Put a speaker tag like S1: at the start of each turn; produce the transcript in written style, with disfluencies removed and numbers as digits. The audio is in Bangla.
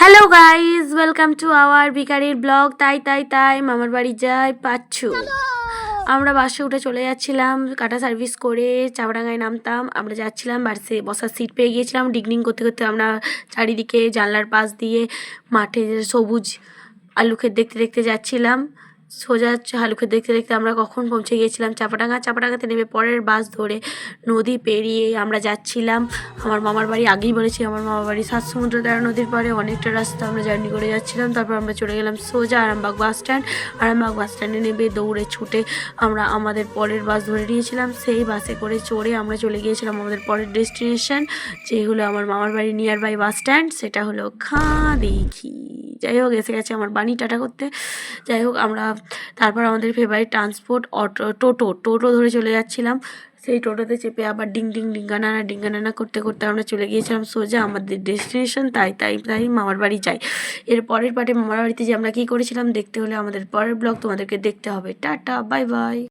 S1: Hello guys, welcome to our ভিখারির ব্লগ। তাই মামার বাড়ি যাই পাচ্ছু। আমরা বাসে উঠে চলে যাচ্ছিলাম, কাটা সার্ভিস করে চাপড়াঙ্গায় নামতাম। আমরা যাচ্ছিলাম, বাসে বসার সিট পেয়ে গিয়েছিলাম। ডিগনিং করতে করতে আমরা চারিদিকে জানলার পাশ দিয়ে মাঠে সবুজ আলু ক্ষেত দেখতে দেখতে যাচ্ছিলাম। সোজা আলু ক্ষেত দেখতে দেখতে আমরা কখন পৌঁছে গিয়েছিলাম চাপড়াঙ্গাতে নেমে পরের বাস ধরে নদী পেরিয়ে আমরা যাচ্ছিলাম আমার মামার বাড়ি। আগেই বলেছি আমার মামার বাড়ি 7 সমুদ্র 13 নদীর পরে অনেকটা রাস্তা আমরা জার্নি করে যাচ্ছিলাম। তারপর আমরা চলে গেলাম সোজা আরামবাগ বাস স্ট্যান্ড। আরামবাগ বাস স্ট্যান্ডে নেমে দৌড়ে ছুটে আমরা আমাদের পরের বাস ধরে নিয়েছিলাম। সেই বাসে করে চড়ে আমরা চলে গিয়েছিলাম আমাদের পরের ডেস্টিনেশন, যে হলো আমার মামার বাড়ি নিয়ার বাই বাস স্ট্যান্ড, সেটা হলো খাদিঘি। যাই হোক, এসে গেছে আমার বাণী টাটা করতে। যাই হোক, আমরা তারপর আমাদের ফেভারিট ট্রান্সপোর্ট টোটো ধরে চলে যাচ্ছিলাম। সেই টোটোতে চেপে আবার ডিঙ্গানানা করতে করতে আমরা চলে গিয়েছিলাম সোজা আমাদের ডেস্টিনেশন। তাই মামার বাড়ি যাই। এর পরের পার্টে মামার বাড়িতে যে আমরা কী করেছিলাম দেখতে হলে আমাদের পরের ব্লগ তোমাদেরকে দেখতে হবে। Tata, bye bye.